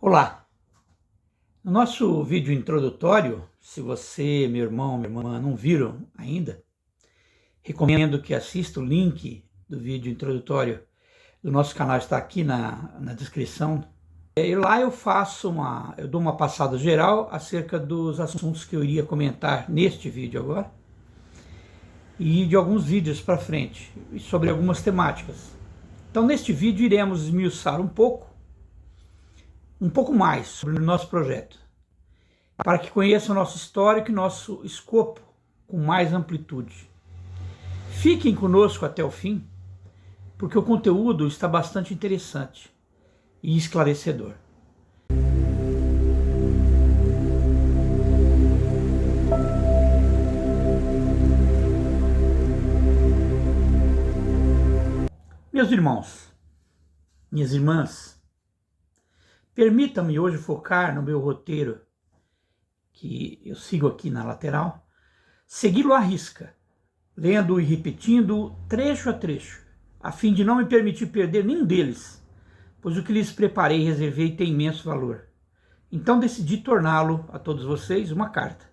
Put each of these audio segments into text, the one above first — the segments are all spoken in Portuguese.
Olá! No nosso vídeo introdutório, se você, meu irmão, minha irmã, não viram ainda, recomendo que assista. O link do vídeo introdutório do nosso canal está aqui na descrição. E lá eu dou uma passada geral acerca dos assuntos que eu iria comentar neste vídeo agora e de alguns vídeos para frente, sobre algumas temáticas. Então, neste vídeo iremos esmiuçar um pouco mais sobre o nosso projeto, para que conheçam nosso histórico e nosso escopo com mais amplitude. Fiquem conosco até o fim, porque o conteúdo está bastante interessante e esclarecedor. Meus irmãos, minhas irmãs, permitam-me hoje focar no meu roteiro, que eu sigo aqui na lateral, segui-lo à risca, lendo e repetindo trecho a trecho, a fim de não me permitir perder nenhum deles, pois o que lhes preparei e reservei tem imenso valor. Então decidi torná-lo a todos vocês uma carta.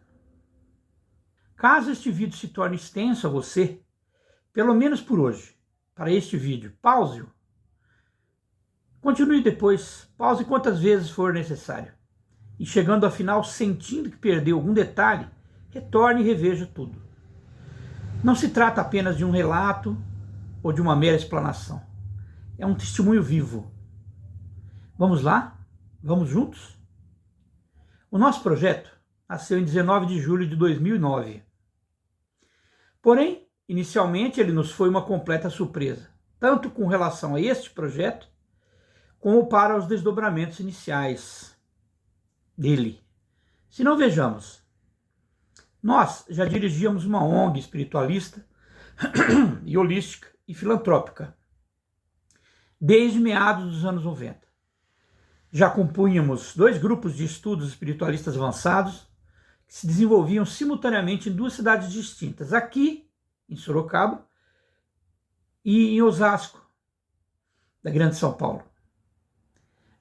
Caso este vídeo se torne extenso a você, pelo menos por hoje, para este vídeo, pause-o. Continue depois, pause quantas vezes for necessário. E chegando ao final, sentindo que perdeu algum detalhe, retorne e reveja tudo. Não se trata apenas de um relato ou de uma mera explanação. É um testemunho vivo. Vamos lá? Vamos juntos? O nosso projeto nasceu em 19 de julho de 2009. Porém, inicialmente ele nos foi uma completa surpresa, tanto com relação a este projeto, como para os desdobramentos iniciais dele. Se não, vejamos. Nós já dirigíamos uma ONG espiritualista e holística e filantrópica desde meados dos anos 90. Já compunhamos 2 grupos de estudos espiritualistas avançados que se desenvolviam simultaneamente em 2 cidades distintas, aqui em Sorocaba e em Osasco, da Grande São Paulo.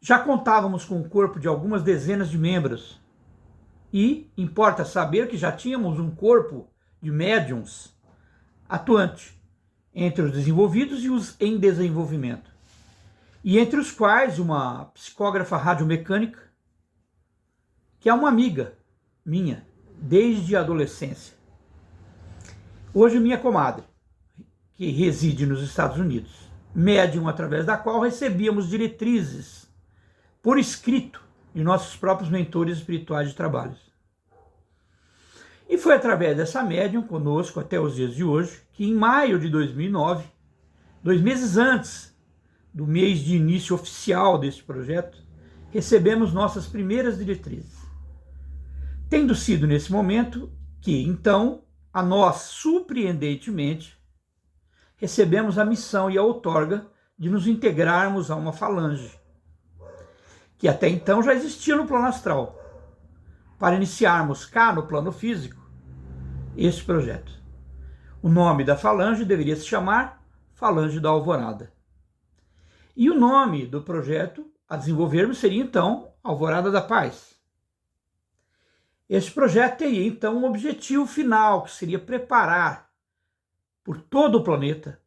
Já contávamos com um corpo de algumas dezenas de membros e importa saber que já tínhamos um corpo de médiums atuante entre os desenvolvidos e os em desenvolvimento, e entre os quais uma psicógrafa radiomecânica, que é uma amiga minha desde a adolescência, hoje minha comadre, que reside nos Estados Unidos, médium através da qual recebíamos diretrizes por escrito de nossos próprios mentores espirituais de trabalhos. E foi através dessa médium conosco até os dias de hoje, que em maio de 2009, 2 meses antes do mês de início oficial deste projeto, recebemos nossas primeiras diretrizes. Tendo sido nesse momento que, então, a nós, surpreendentemente, recebemos a missão e a outorga de nos integrarmos a uma falange, que até então já existia no plano astral, para iniciarmos cá no plano físico este projeto. O nome da falange deveria se chamar Falange da Alvorada. E o nome do projeto a desenvolvermos seria então Alvorada da Paz. Este projeto teria então um objetivo final, que seria preparar por todo o planeta,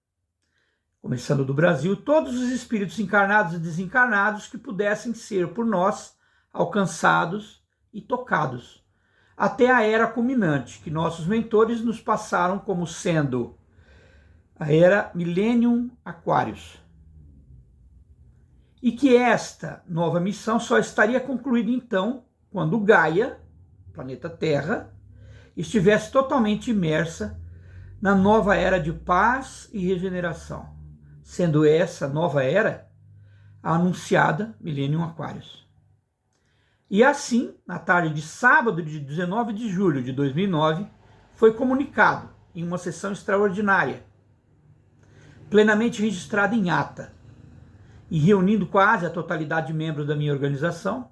começando do Brasil, todos os espíritos encarnados e desencarnados que pudessem ser por nós alcançados e tocados, até a era culminante, que nossos mentores nos passaram como sendo a era Millennium Aquarius. E que esta nova missão só estaria concluída então quando Gaia, planeta Terra, estivesse totalmente imersa na nova era de paz e regeneração, sendo essa nova era a anunciada Millennium Aquarius. E assim, na tarde de sábado de 19 de julho de 2009, foi comunicado em uma sessão extraordinária, plenamente registrada em ata, e reunindo quase a totalidade de membros da minha organização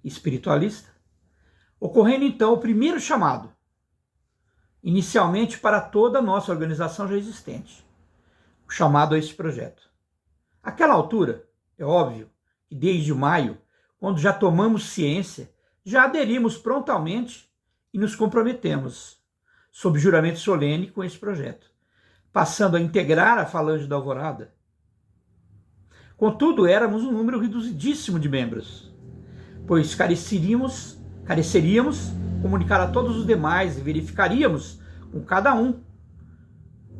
espiritualista, ocorrendo então o primeiro chamado, inicialmente para toda a nossa organização já existente, o chamado a este projeto. Àquela altura, é óbvio que desde maio quando já tomamos ciência, já aderimos prontamente e nos comprometemos, sob juramento solene, com esse projeto, passando a integrar a Falange da Alvorada. Contudo, éramos um número reduzidíssimo de membros, pois careceríamos comunicar a todos os demais e verificaríamos com cada um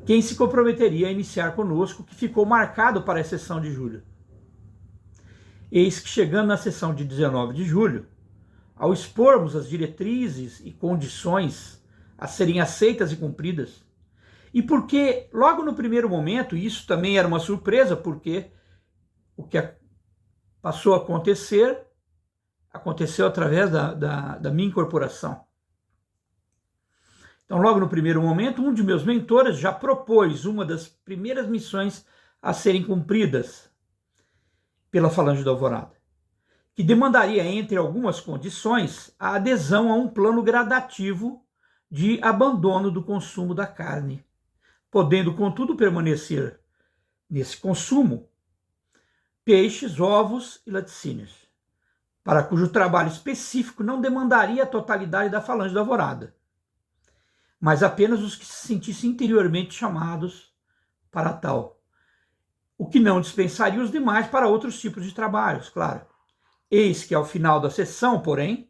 quem se comprometeria a iniciar conosco, que ficou marcado para a sessão de julho. Eis que, chegando na sessão de 19 de julho, ao expormos as diretrizes e condições a serem aceitas e cumpridas, e porque logo no primeiro momento, e isso também era uma surpresa, porque o que passou a acontecer, aconteceu através da minha incorporação. Então, logo no primeiro momento, um de meus mentores já propôs uma das primeiras missões a serem cumpridas pela Falange da Alvorada, que demandaria, entre algumas condições, a adesão a um plano gradativo de abandono do consumo da carne, podendo, contudo, permanecer nesse consumo peixes, ovos e laticínios, para cujo trabalho específico não demandaria a totalidade da Falange da Alvorada, mas apenas os que se sentissem interiormente chamados para tal, o que não dispensaria os demais para outros tipos de trabalhos, claro. Eis que, ao final da sessão, porém,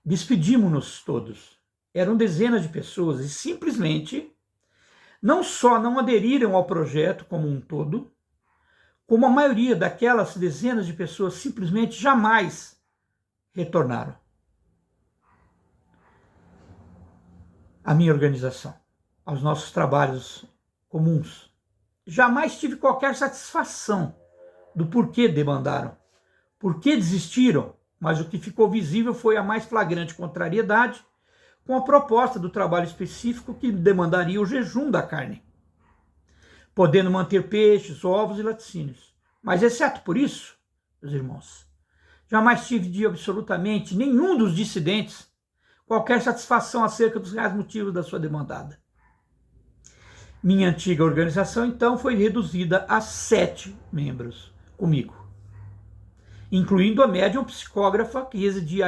despedimos-nos todos. Eram dezenas de pessoas e simplesmente não só não aderiram ao projeto como um todo, como a maioria daquelas dezenas de pessoas simplesmente jamais retornaram à minha organização, aos nossos trabalhos comuns. Jamais tive qualquer satisfação do porquê demandaram, porquê desistiram, mas o que ficou visível foi a mais flagrante contrariedade com a proposta do trabalho específico que demandaria o jejum da carne, podendo manter peixes, ovos e laticínios. Mas, exceto por isso, meus irmãos, jamais tive de absolutamente nenhum dos dissidentes qualquer satisfação acerca dos reais motivos da sua demandada. Minha antiga organização, então, foi reduzida a 7 membros comigo, incluindo a médium psicógrafa que residia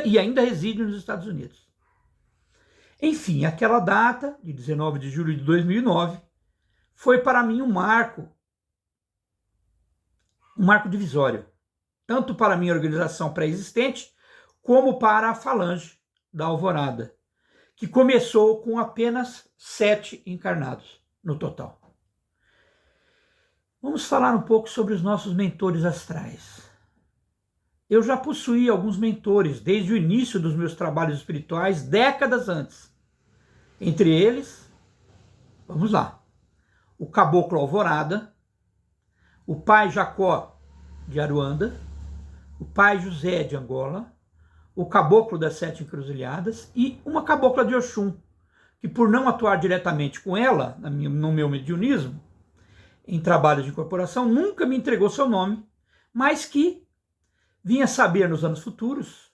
e ainda reside nos Estados Unidos. Enfim, aquela data, de 19 de julho de 2009, foi para mim um marco divisório, tanto para a minha organização pré-existente, como para a Falange da Alvorada, que começou com apenas 7 encarnados no total. Vamos falar um pouco sobre os nossos mentores astrais. Eu já possuía alguns mentores desde o início dos meus trabalhos espirituais, décadas antes. Entre eles, vamos lá, o Caboclo Alvorada, o Pai Jacó de Aruanda, o Pai José de Angola, o Caboclo das 7 Encruzilhadas e uma cabocla de Oxum, que, por não atuar diretamente com ela, no meu mediunismo, em trabalhos de incorporação, nunca me entregou seu nome, mas que vinha saber nos anos futuros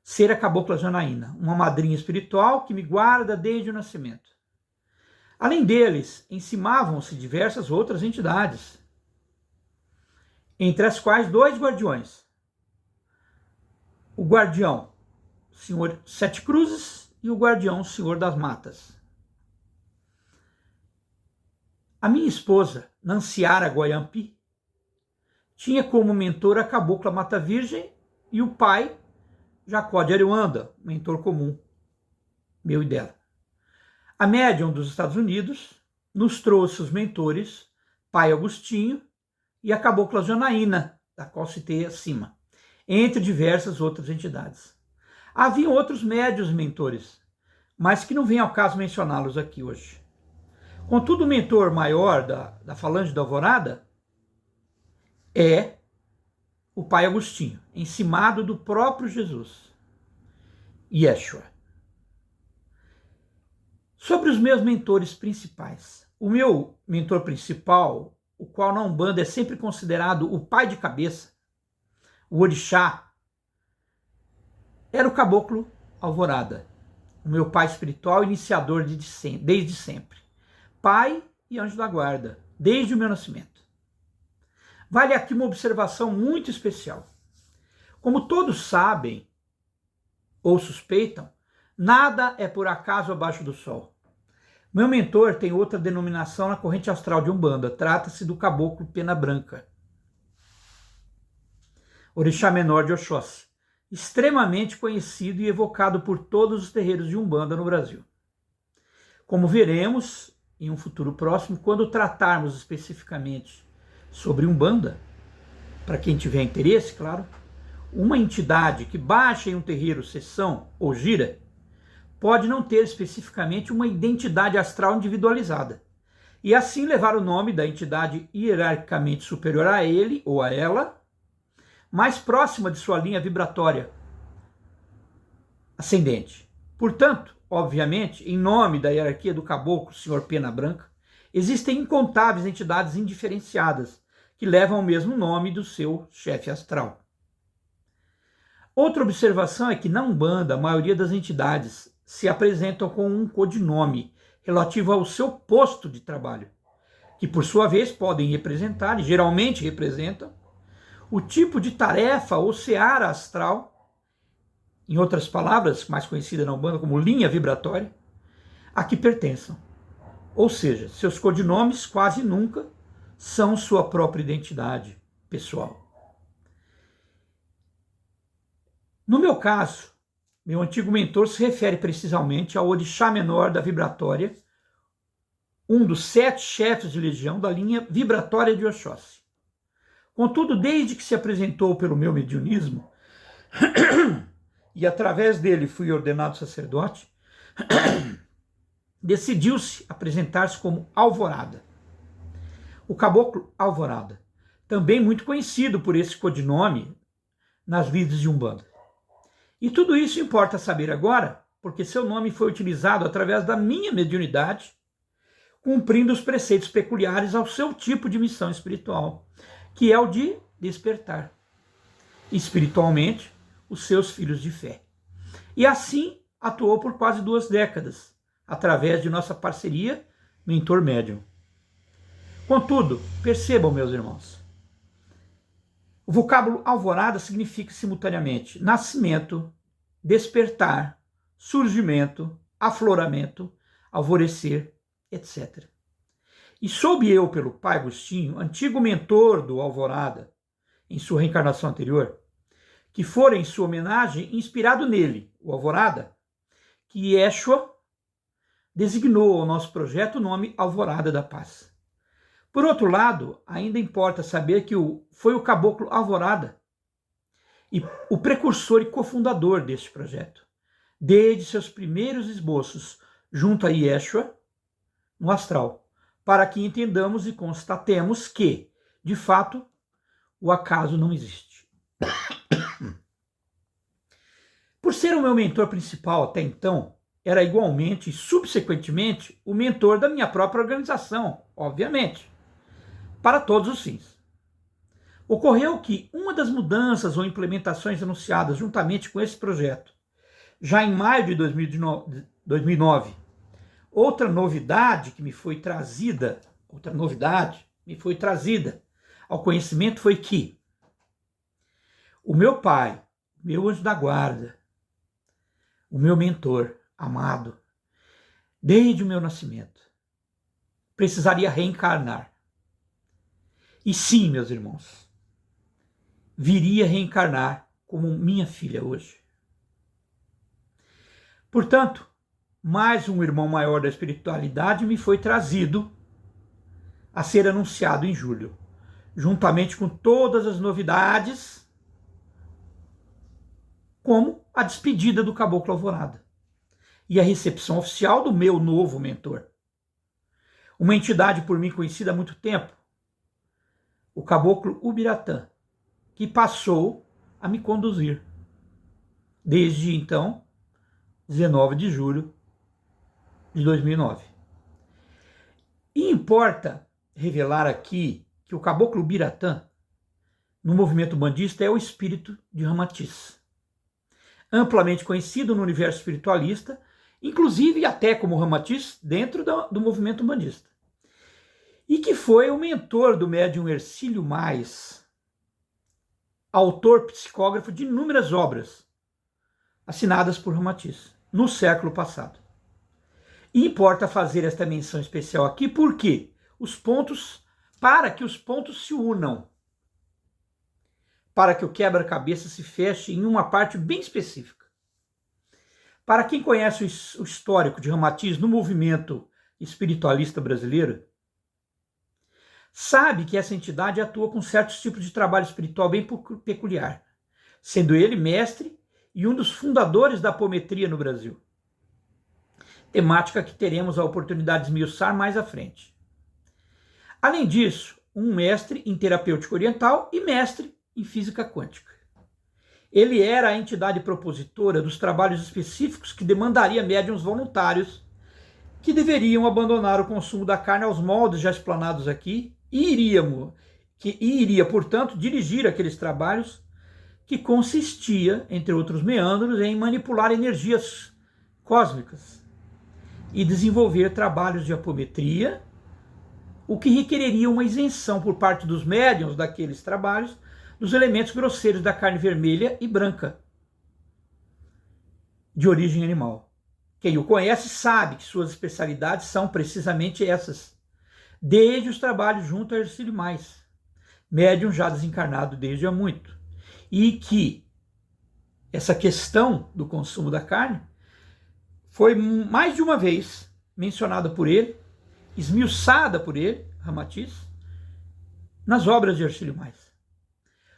ser a Cabocla Janaína, uma madrinha espiritual que me guarda desde o nascimento. Além deles, encimavam-se diversas outras entidades, entre as quais 2 guardiões. O guardião Senhor Sete Cruzes e o guardião Senhor das Matas. A minha esposa, Nanciara Guayampi, tinha como mentor a Cabocla Mata Virgem e o pai Jacó de Aruanda, mentor comum, meu e dela. A médium dos Estados Unidos nos trouxe os mentores Pai Agostinho e a Cabocla Janaína, da qual citei acima, entre diversas outras entidades. Havia outros médios mentores, mas que não vem ao caso mencioná-los aqui hoje. Contudo, o mentor maior da Falange da Alvorada é o Pai Agostinho, encimado do próprio Jesus, Yeshua. Sobre os meus mentores principais. O meu mentor principal, o qual na Umbanda é sempre considerado o pai de cabeça, o orixá, era o Caboclo Alvorada, o meu pai espiritual iniciador desde sempre. Pai e anjo da guarda, desde o meu nascimento. Vale aqui uma observação muito especial. Como todos sabem ou suspeitam, nada é por acaso abaixo do sol. Meu mentor tem outra denominação na corrente astral de Umbanda. Trata-se do caboclo Pena Branca, orixá menor de Oxóssi, extremamente conhecido e evocado por todos os terreiros de Umbanda no Brasil. Como veremos em um futuro próximo, quando tratarmos especificamente sobre Umbanda, para quem tiver interesse, claro, uma entidade que baixa em um terreiro, sessão ou gira, pode não ter especificamente uma identidade astral individualizada, e assim levar o nome da entidade hierarquicamente superior a ele ou a ela, mais próxima de sua linha vibratória ascendente. Portanto, obviamente, em nome da hierarquia do caboclo, Senhor Pena Branca, existem incontáveis entidades indiferenciadas que levam o mesmo nome do seu chefe astral. Outra observação é que na Umbanda, a maioria das entidades se apresentam com um codinome relativo ao seu posto de trabalho, que por sua vez podem representar, e geralmente representam, o tipo de tarefa ou seara astral, em outras palavras, mais conhecida na Umbanda como linha vibratória, a que pertençam. Ou seja, seus codinomes quase nunca são sua própria identidade pessoal. No meu caso, meu antigo mentor se refere precisamente ao orixá menor da vibratória, um dos 7 chefes de legião da linha vibratória de Oxóssi. Contudo, desde que se apresentou pelo meu mediunismo, e através dele fui ordenado sacerdote, decidiu-se apresentar-se como Alvorada. O caboclo Alvorada, também muito conhecido por esse codinome nas lides de Umbanda. E tudo isso importa saber agora, porque seu nome foi utilizado através da minha mediunidade, cumprindo os preceitos peculiares ao seu tipo de missão espiritual, que é o de despertar espiritualmente os seus filhos de fé. E assim atuou por quase 2 décadas, através de nossa parceria mentor-médium. Contudo, percebam, meus irmãos, o vocábulo alvorada significa simultaneamente nascimento, despertar, surgimento, afloramento, alvorecer, etc. E soube eu pelo pai Agostinho, antigo mentor do Alvorada, em sua reencarnação anterior, que fora em sua homenagem inspirado nele, o Alvorada, que Yeshua designou ao nosso projeto o nome Alvorada da Paz. Por outro lado, ainda importa saber que foi o caboclo Alvorada e o precursor e cofundador deste projeto, desde seus primeiros esboços junto a Yeshua no astral, para que entendamos e constatemos que, de fato, o acaso não existe. Por ser o meu mentor principal até então, era igualmente e subsequentemente o mentor da minha própria organização, obviamente, para todos os fins. Ocorreu que uma das mudanças ou implementações anunciadas juntamente com esse projeto, já em maio de 2009, outra novidade me foi trazida ao conhecimento foi que o meu pai, meu anjo da guarda, o meu mentor amado, desde o meu nascimento, precisaria reencarnar. E sim, meus irmãos, viria reencarnar como minha filha hoje. Portanto, mais um irmão maior da espiritualidade me foi trazido a ser anunciado em julho, juntamente com todas as novidades, como a despedida do caboclo Alvorada e a recepção oficial do meu novo mentor. Uma entidade por mim conhecida há muito tempo, o caboclo Ubiratã, que passou a me conduzir. Desde então, 19 de julho de 2009. E importa revelar aqui que o caboclo Ubiratã, no movimento bandista, é o espírito de Ramatiz, amplamente conhecido no universo espiritualista, inclusive até como Ramatiz dentro do movimento bandista. e que foi o mentor do médium Hercílio Mais, autor psicógrafo de inúmeras obras assinadas por Ramatiz no século passado. E importa fazer esta menção especial aqui porque para que os pontos se unam, para que o quebra-cabeça se feche em uma parte bem específica. Para quem conhece o histórico de Ramatiz no movimento espiritualista brasileiro, sabe que essa entidade atua com certos tipos de trabalho espiritual bem peculiar, sendo ele mestre e um dos fundadores da apometria no Brasil. Temática que teremos a oportunidade de esmiuçar mais à frente. Além disso, um mestre em terapêutica oriental e mestre em física quântica. Ele era a entidade propositora dos trabalhos específicos que demandaria médiuns voluntários que deveriam abandonar o consumo da carne aos moldes já explanados aqui e iria, portanto, dirigir aqueles trabalhos que consistia, entre outros meandros, em manipular energias cósmicas e desenvolver trabalhos de apometria, o que requereria uma isenção por parte dos médiuns daqueles trabalhos dos elementos grosseiros da carne vermelha e branca, de origem animal. Quem o conhece sabe que suas especialidades são precisamente essas, desde os trabalhos junto a Hercílio Mais, médium já desencarnado desde há muito, e que essa questão do consumo da carne foi mais de uma vez mencionada por ele, esmiuçada por ele, Ramatiz, nas obras de Hercílio Mais.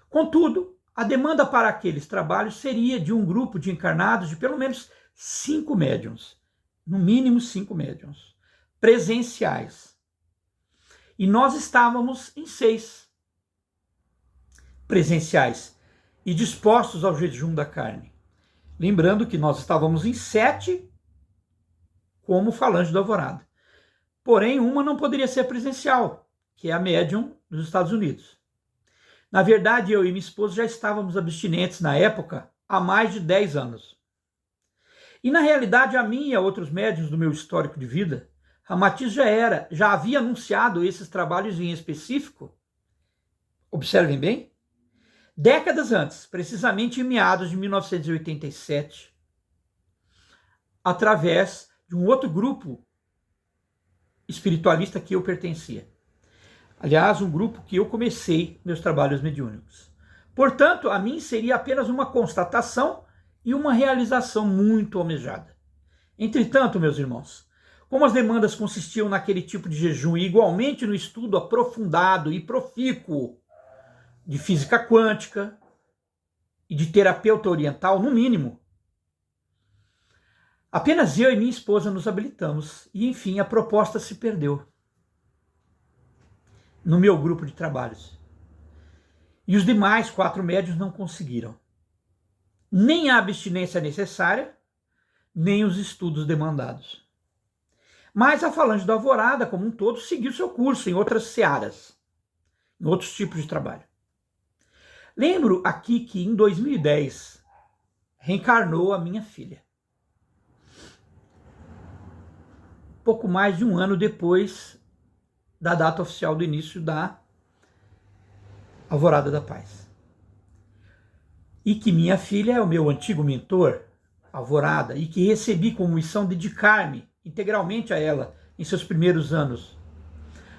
Contudo, a demanda para aqueles trabalhos seria de um grupo de encarnados de pelo menos 5 médiuns, no mínimo 5 médiuns, presenciais. E nós estávamos em 6 presenciais e dispostos ao jejum da carne. Lembrando que nós estávamos em 7 como Falange do Alvorada. Porém, uma não poderia ser presencial, que é a médium dos Estados Unidos. Na verdade, eu e minha esposa já estávamos abstinentes na época há mais de 10 anos. E na realidade, a mim e a outros médiuns do meu histórico de vida, Ramatiz já havia anunciado esses trabalhos em específico, observem bem, décadas antes, precisamente em meados de 1987, através de um outro grupo espiritualista que eu pertencia. Aliás, um grupo que eu comecei meus trabalhos mediúnicos. Portanto, a mim seria apenas uma constatação e uma realização muito almejada. Entretanto, meus irmãos, como as demandas consistiam naquele tipo de jejum e igualmente no estudo aprofundado e profícuo de física quântica e de terapeuta oriental, no mínimo, apenas eu e minha esposa nos habilitamos e, enfim, a proposta se perdeu no meu grupo de trabalhos. E os demais 4 médiuns não conseguiram nem a abstinência necessária, nem os estudos demandados. Mas a Falange do Alvorada, como um todo, seguiu seu curso em outras searas, em outros tipos de trabalho. Lembro aqui que em 2010 reencarnou a minha filha. Pouco mais de um ano depois da data oficial do início da Alvorada da Paz. E que minha filha é o meu antigo mentor, Alvorada, e que recebi como missão dedicar-me integralmente a ela em seus primeiros anos,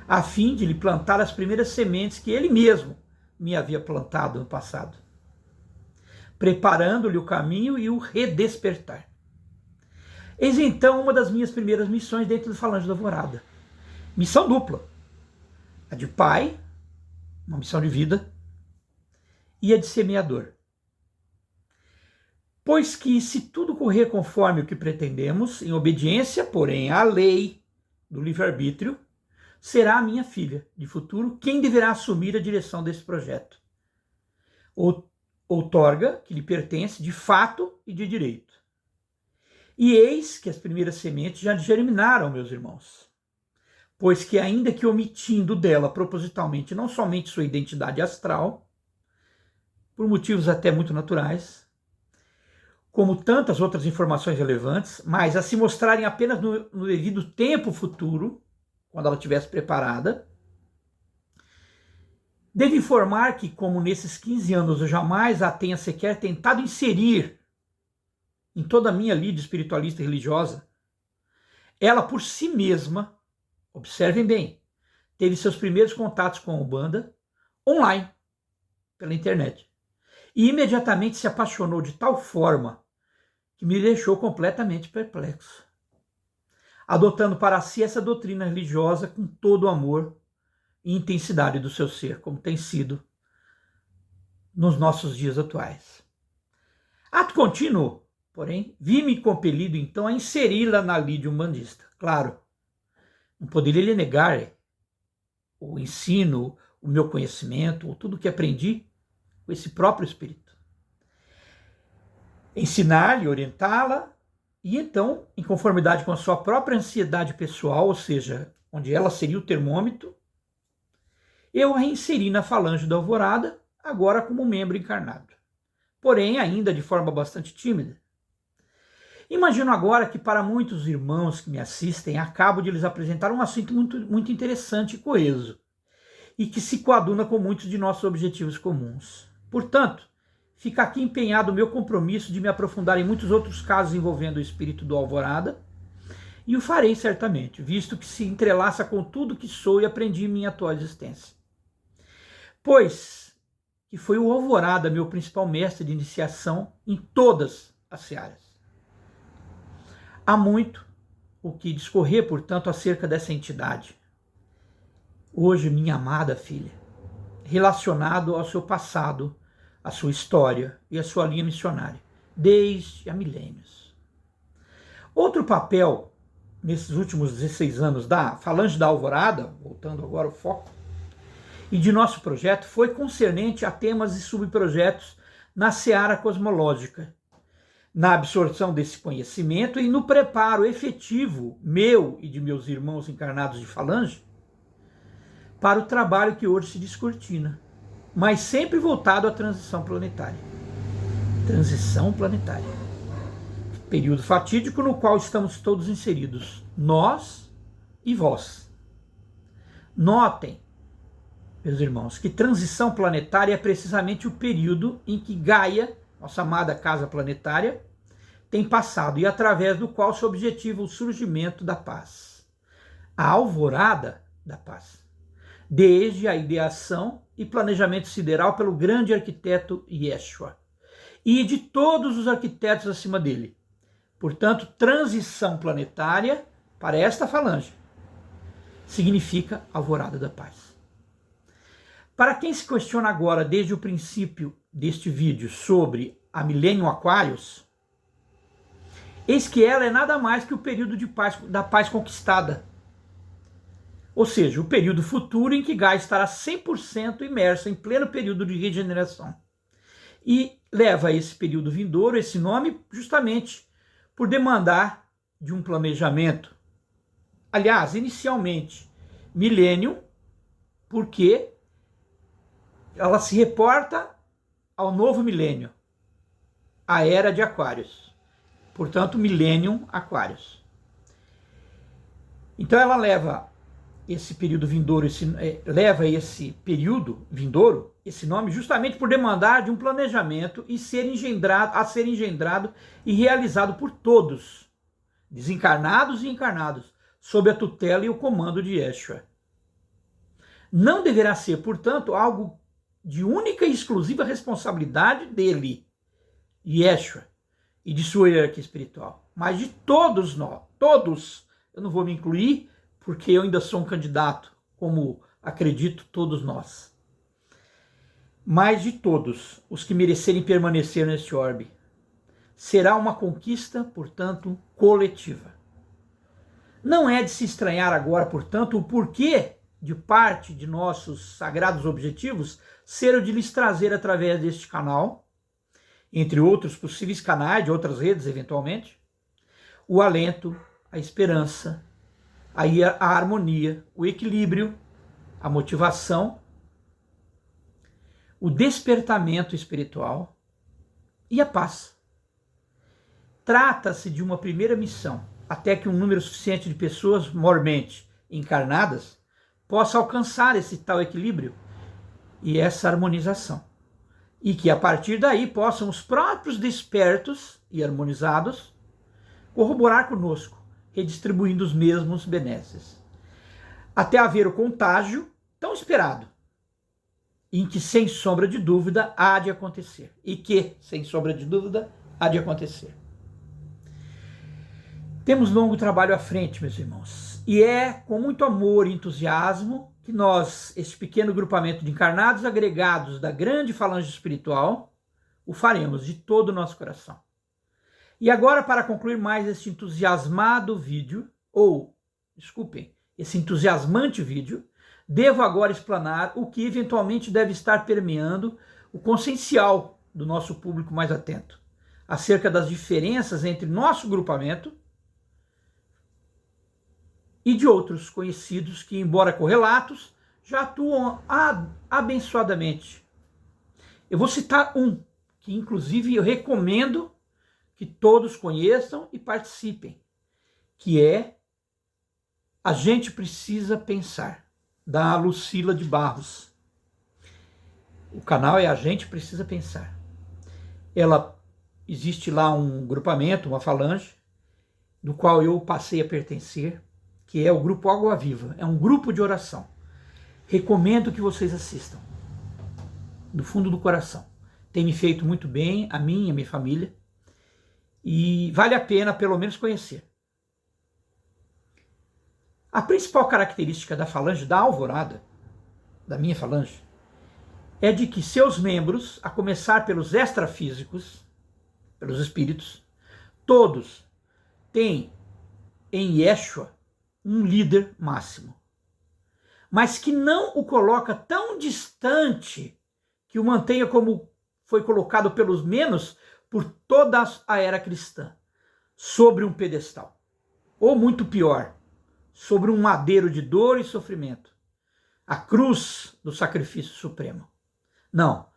a fim de lhe plantar as primeiras sementes que ele mesmo me havia plantado no passado, preparando-lhe o caminho e o redespertar. Eis então uma das minhas primeiras missões dentro do Falange da Alvorada. Missão dupla. A de pai, uma missão de vida, e a de semeador. Pois que, se tudo correr conforme o que pretendemos, em obediência, porém, à lei do livre-arbítrio, será a minha filha, de futuro, quem deverá assumir a direção desse projeto. Outorga, que lhe pertence de fato e de direito. E eis que as primeiras sementes já germinaram, meus irmãos. Pois que, ainda que omitindo dela propositalmente não somente sua identidade astral, por motivos até muito naturais, como tantas outras informações relevantes, mas a se mostrarem apenas no devido tempo futuro, quando ela estivesse preparada, Devo informar que, como nesses 15 anos eu jamais a tenha sequer tentado inserir em toda a minha lida espiritualista e religiosa, ela por si mesma, observem bem, teve seus primeiros contatos com a Umbanda online, pela internet, e imediatamente se apaixonou de tal forma que me deixou completamente perplexo, adotando para si essa doutrina religiosa com todo o amor e intensidade do seu ser, como tem sido nos nossos dias atuais. Ato contínuo, porém, vi-me compelido então a inseri-la na lide umbandista. Claro, não poderia lhe negar o ensino, o meu conhecimento, ou tudo que aprendi com esse próprio espírito. Ensinar-lhe, orientá-la, e então, em conformidade com a sua própria ansiedade pessoal, ou seja, onde ela seria o termômetro, eu a inseri na falange da Alvorada, agora como membro encarnado, porém ainda de forma bastante tímida. Imagino agora que para muitos irmãos que me assistem, acabo de lhes apresentar um assunto muito interessante e coeso, e que se coaduna com muitos de nossos objetivos comuns. Portanto, fica aqui empenhado o meu compromisso de me aprofundar em muitos outros casos envolvendo o espírito do Alvorada, e o farei certamente, visto que se entrelaça com tudo que sou e aprendi em minha atual existência. Pois que foi o Alvorada meu principal mestre de iniciação em todas as searas. Há muito o que discorrer, portanto, acerca dessa entidade. Hoje, minha amada filha, relacionado ao seu passado, à sua história e à sua linha missionária, desde há milênios. Outro papel, nesses últimos 16 anos, da Falange da Alvorada, voltando agora ao foco, e de nosso projeto, foi concernente a temas e subprojetos na seara cosmológica, na absorção desse conhecimento e no preparo efetivo meu e de meus irmãos encarnados de Falange para o trabalho que hoje se descortina, mas sempre voltado à transição planetária. Transição planetária. Período fatídico no qual estamos todos inseridos, nós e vós. Notem, meus irmãos, que transição planetária é precisamente o período em que Gaia, nossa amada casa planetária, tem passado e através do qual se objetiva o surgimento da paz. A alvorada da paz. Desde a ideação e planejamento sideral pelo grande arquiteto Yeshua e de todos os arquitetos acima dele. Portanto, transição planetária para esta falange significa alvorada da paz. Para quem se questiona agora, desde o princípio deste vídeo, sobre a Millennium Aquarius, eis que ela é nada mais que o período de paz, da paz conquistada. Ou seja, o período futuro em que Gaia estará 100% imersa em pleno período de regeneração. E leva a esse período vindouro esse nome justamente por demandar de um planejamento. Aliás, inicialmente, milênio, porque ela se reporta ao novo milênio, a era de Aquários. Portanto, Millennium Aquarius. Então ela leva esse período vindouro, esse período vindouro, esse nome, justamente por demandar de um planejamento e ser engendrado e realizado por todos, desencarnados e encarnados, sob a tutela e o comando de Yeshua. Não deverá ser, portanto, algo de única e exclusiva responsabilidade dele, Yeshua, e de sua hierarquia espiritual, mas de todos nós, todos, eu não vou me incluir, porque eu ainda sou um candidato, como acredito todos nós, mas de todos os que merecerem permanecer neste orbe. Será uma conquista, portanto, coletiva. Não é de se estranhar agora, portanto, o porquê de parte de nossos sagrados objetivos ser o de lhes trazer através deste canal, entre outros possíveis canais de outras redes, eventualmente, o alento, a esperança, a harmonia, o equilíbrio, a motivação, o despertamento espiritual e a paz. Trata-se de uma primeira missão, até que um número suficiente de pessoas mormente encarnadas possa alcançar esse tal equilíbrio e essa harmonização. E que a partir daí possam os próprios despertos e harmonizados corroborar conosco, redistribuindo os mesmos benesses. Até haver o contágio tão esperado, em que, sem sombra de dúvida, há de acontecer. E que, sem sombra de dúvida, há de acontecer. Temos longo trabalho à frente, meus irmãos. E é com muito amor e entusiasmo que nós, este pequeno grupamento de encarnados agregados da grande falange espiritual, o faremos de todo o nosso coração. E agora, para concluir mais este entusiasmado vídeo, esse entusiasmante vídeo, devo agora explanar o que eventualmente deve estar permeando o consciencial do nosso público mais atento, acerca das diferenças entre nosso grupamento e de outros conhecidos que, embora correlatos, já atuam abençoadamente. Eu vou citar um, que inclusive eu recomendo que todos conheçam e participem, que é A Gente Precisa Pensar, da Lucila de Barros. O canal é A Gente Precisa Pensar. Existe lá um grupamento, uma falange, do qual eu passei a pertencer, que é o Grupo Água Viva. É um grupo de oração. Recomendo que vocês assistam, do fundo do coração. Tem me feito muito bem, a mim e a minha família, e vale a pena pelo menos conhecer. A principal característica da falange da Alvorada, da minha falange, é de que seus membros, a começar pelos extrafísicos, pelos espíritos, todos têm em Yeshua um líder máximo, mas que não o coloca tão distante que o mantenha como foi colocado pelos menos por toda a era cristã, sobre um pedestal, ou muito pior, sobre um madeiro de dor e sofrimento, a cruz do sacrifício supremo. Não,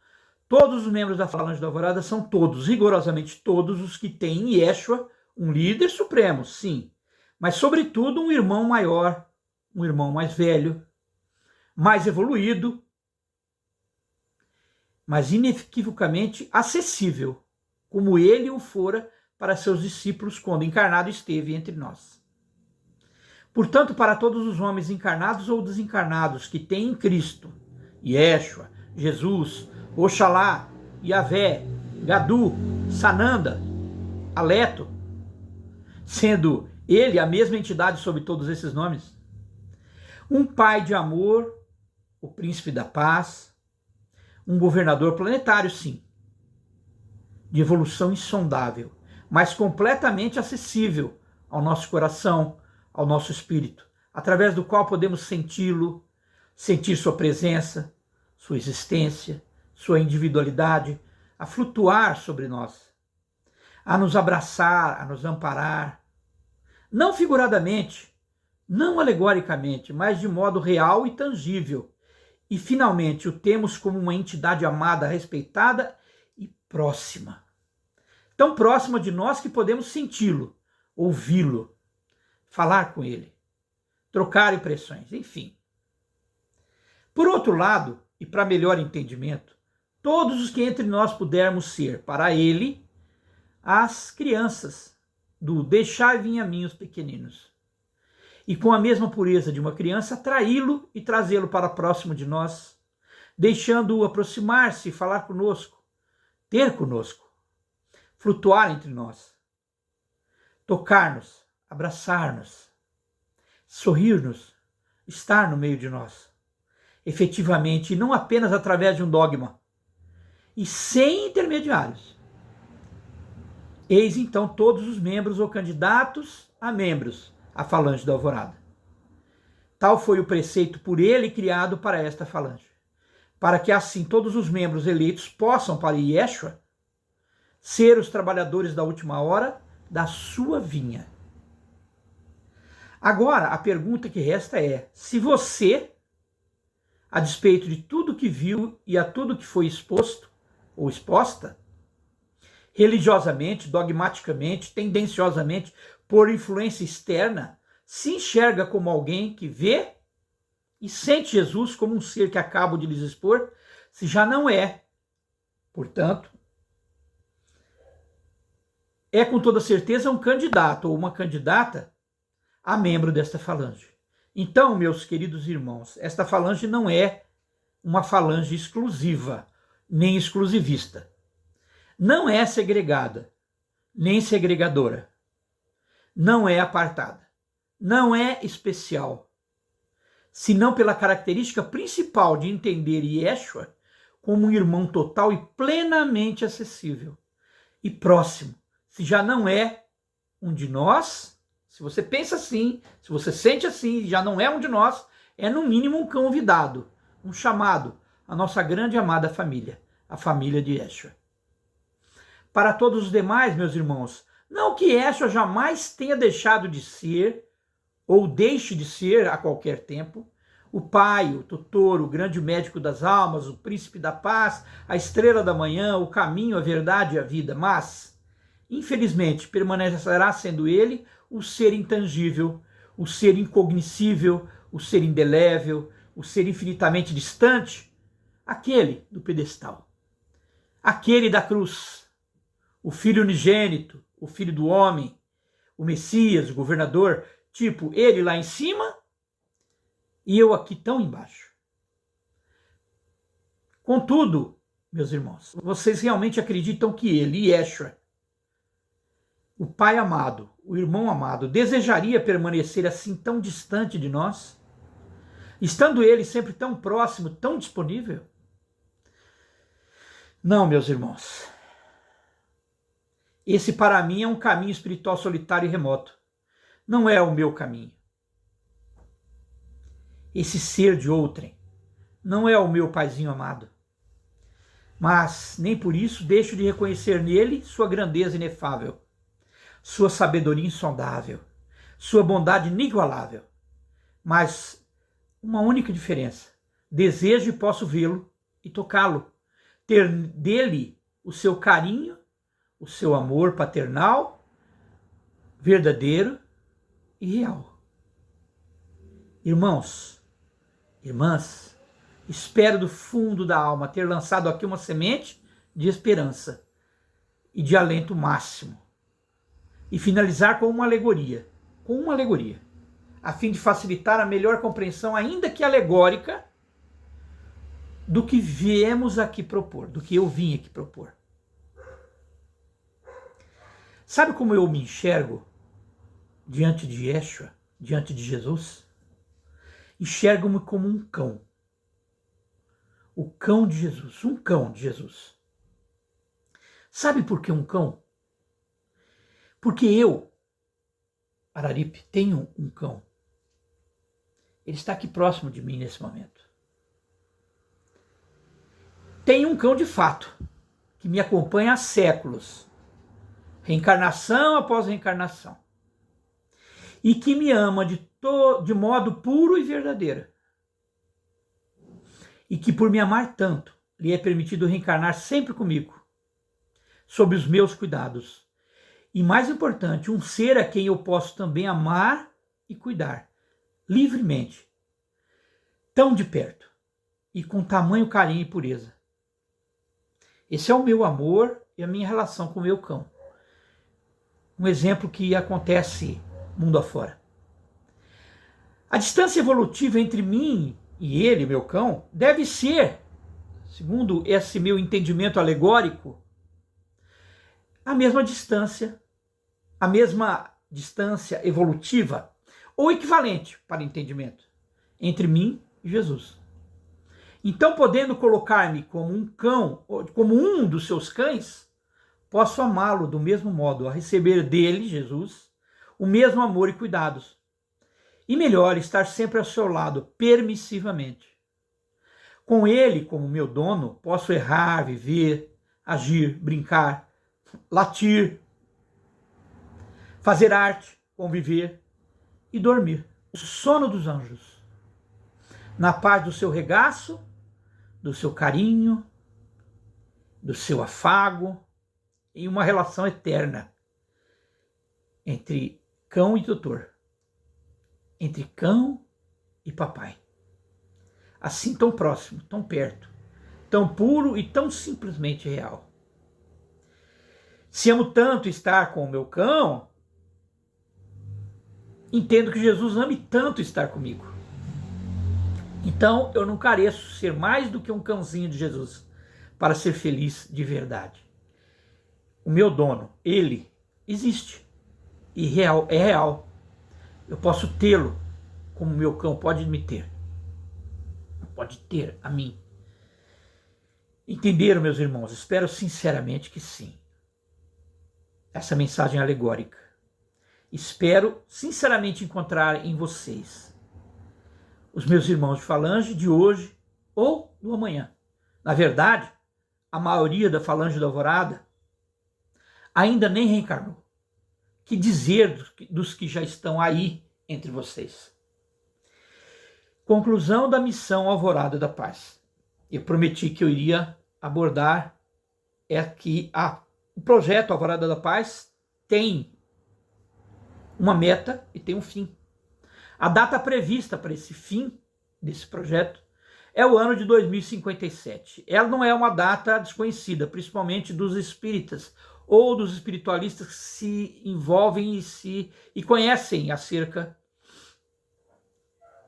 todos os membros da Falange da Alvorada são todos, rigorosamente todos, os que têm em Yeshua um líder supremo, sim, mas sobretudo um irmão maior, um irmão mais velho, mais evoluído, mas inequivocamente acessível, como ele o fora para seus discípulos quando encarnado esteve entre nós. Portanto, para todos os homens encarnados ou desencarnados que têm em Cristo, Yeshua, Jesus, Oxalá, Yahvé, Gadu, Sananda, Aleto, sendo ele a mesma entidade sob todos esses nomes, um pai de amor, o príncipe da paz, um governador planetário, sim, de evolução insondável, mas completamente acessível ao nosso coração, ao nosso espírito, através do qual podemos senti-lo, sentir sua presença, sua existência, sua individualidade, a flutuar sobre nós, a nos abraçar, a nos amparar, não figuradamente, não alegoricamente, mas de modo real e tangível. E, finalmente, o temos como uma entidade amada, respeitada e próxima. Tão próxima de nós que podemos senti-lo, ouvi-lo, falar com ele, trocar impressões, enfim. Por outro lado, e para melhor entendimento, todos os que entre nós pudermos ser, para ele, as crianças do deixai vir a mim os pequeninos. E com a mesma pureza de uma criança, atraí-lo e trazê-lo para próximo de nós, deixando-o aproximar-se e falar conosco, ter conosco, flutuar entre nós, tocar-nos, abraçar-nos, sorrir-nos, estar no meio de nós, efetivamente, e não apenas através de um dogma, e sem intermediários. Eis então todos os membros ou candidatos a membros a falange da Alvorada. Tal foi o preceito por ele criado para esta falange, para que assim todos os membros eleitos possam, para Yeshua, ser os trabalhadores da última hora da sua vinha. Agora, a pergunta que resta é, se você, a despeito de tudo que viu e a tudo que foi exposto ou exposta, religiosamente, dogmaticamente, tendenciosamente, por influência externa, se enxerga como alguém que vê e sente Jesus como um ser que acabo de lhes expor, Se já não é, portanto, é com toda certeza um candidato ou uma candidata a membro desta falange. Então, meus queridos irmãos, esta falange não é uma falange exclusiva, nem exclusivista. Não é segregada, nem segregadora. Não é apartada. Não é especial. Senão pela característica principal de entender Yeshua como um irmão total e plenamente acessível e próximo. Se já não é um de nós, se você pensa assim, se você sente assim, já não é um de nós, é no mínimo um convidado, um chamado à nossa grande e amada família, a família de Yeshua. Para todos os demais, meus irmãos, não que Yeshua jamais tenha deixado de ser, ou deixe de ser a qualquer tempo, o Pai, o Tutor, o grande médico das almas, o príncipe da paz, a estrela da manhã, o caminho, a verdade e a vida, mas, infelizmente, permanecerá sendo ele o ser intangível, o ser incognoscível, o ser indelével, o ser infinitamente distante, aquele do pedestal, aquele da cruz, o Filho unigênito, o Filho do homem, o Messias, o governador, tipo, ele lá em cima e eu aqui tão embaixo. Contudo, meus irmãos, vocês realmente acreditam que ele, Yeshua, o Pai amado, o irmão amado, desejaria permanecer assim tão distante de nós? Estando ele sempre tão próximo, tão disponível? Não, meus irmãos. Esse para mim é um caminho espiritual solitário e remoto. Não é o meu caminho. Esse ser de outrem não é o meu paizinho amado. Mas nem por isso deixo de reconhecer nele sua grandeza inefável, sua sabedoria insondável, sua bondade inigualável. Mas uma única diferença: desejo e posso vê-lo e tocá-lo, ter dele o seu carinho, o seu amor paternal, verdadeiro e real. Irmãos, irmãs, espero do fundo da alma ter lançado aqui uma semente de esperança e de alento máximo. E finalizar com uma alegoria, a fim de facilitar a melhor compreensão, ainda que alegórica, do que viemos aqui propor, do que eu vim aqui propor. Sabe como eu me enxergo diante de Yeshua, diante de Jesus? Enxergo-me como um cão. O cão de Jesus, um cão de Jesus. Sabe por que um cão? Porque eu, Araripe, tenho um cão. Ele está aqui próximo de mim nesse momento. Tenho um cão de fato, que me acompanha há séculos, reencarnação após reencarnação, e que me ama de modo puro e verdadeiro, e que por me amar tanto, lhe é permitido reencarnar sempre comigo, sob os meus cuidados. E mais importante, um ser a quem eu posso também amar e cuidar, livremente, tão de perto e com tamanho carinho e pureza. Esse é o meu amor e a minha relação com o meu cão. Um exemplo que acontece mundo afora. A distância evolutiva entre mim e ele, meu cão, deve ser, segundo esse meu entendimento alegórico, a mesma distância evolutiva, ou equivalente para entendimento, entre mim e Jesus. Então, podendo colocar-me como um cão, como um dos seus cães, posso amá-lo do mesmo modo, a receber dele, Jesus, o mesmo amor e cuidados. E melhor, estar sempre ao seu lado, permissivamente. Com ele, como meu dono, posso errar, viver, agir, brincar, latir, fazer arte, conviver e dormir. O sono dos anjos. Na paz do seu regaço, do seu carinho, do seu afago, em uma relação eterna entre cão e tutor, entre cão e papai. Assim tão próximo, tão perto, tão puro e tão simplesmente real. Se amo tanto estar com o meu cão, entendo que Jesus ame tanto estar comigo. Então eu não careço ser mais do que um cãozinho de Jesus para ser feliz de verdade. O meu dono, ele existe e é real. Eu posso tê-lo como meu cão pode me ter. Pode ter a mim. Entenderam, meus irmãos? Espero sinceramente que sim. Essa mensagem é alegórica. Espero sinceramente encontrar em vocês os meus irmãos de falange de hoje ou do amanhã. Na verdade, a maioria da falange da Alvorada ainda nem reencarnou. Que dizer dos que já estão aí entre vocês? Conclusão da missão Alvorada da Paz. Eu prometi que eu iria abordar que o projeto Alvorada da Paz tem uma meta e tem um fim. A data prevista para esse fim desse projeto é o ano de 2057. Ela não é uma data desconhecida, principalmente dos espíritas ou dos espiritualistas que se envolvem e conhecem acerca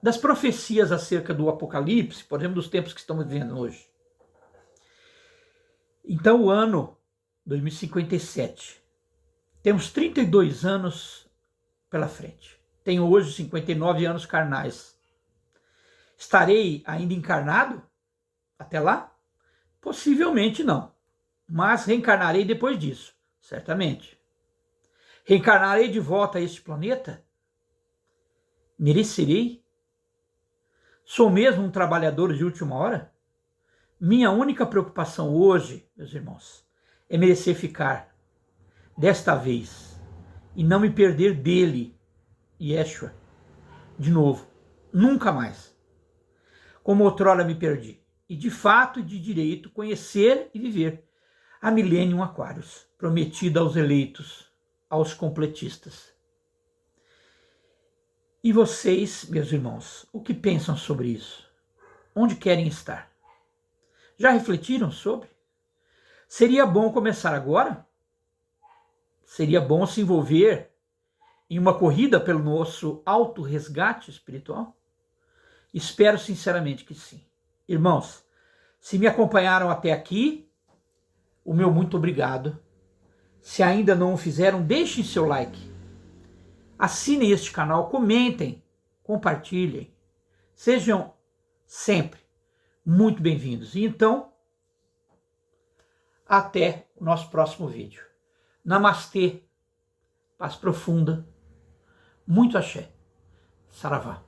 das profecias acerca do Apocalipse, por exemplo, dos tempos que estamos vivendo hoje. Então, o ano 2057. Temos 32 anos pela frente. Tenho hoje 59 anos carnais. Estarei ainda encarnado até lá? Possivelmente não. Mas reencarnarei depois disso, certamente. Reencarnarei de volta a este planeta? Merecerei? Sou mesmo um trabalhador de última hora? Minha única preocupação hoje, meus irmãos, é merecer ficar, desta vez, e não me perder dele, Yeshua, de novo, nunca mais. Como outrora me perdi, e de fato e de direito conhecer e viver a Millennium Aquarius, prometida aos eleitos, aos completistas. E vocês, meus irmãos, o que pensam sobre isso? Onde querem estar? Já refletiram sobre? Seria bom começar agora? Seria bom se envolver em uma corrida pelo nosso auto-resgate espiritual? Espero sinceramente que sim. Irmãos, se me acompanharam até aqui, o meu muito obrigado. Se ainda não o fizeram, deixem seu like. Assinem este canal, comentem, compartilhem. Sejam sempre muito bem-vindos. E então, até o nosso próximo vídeo. Namastê, paz profunda, muito axé, saravá.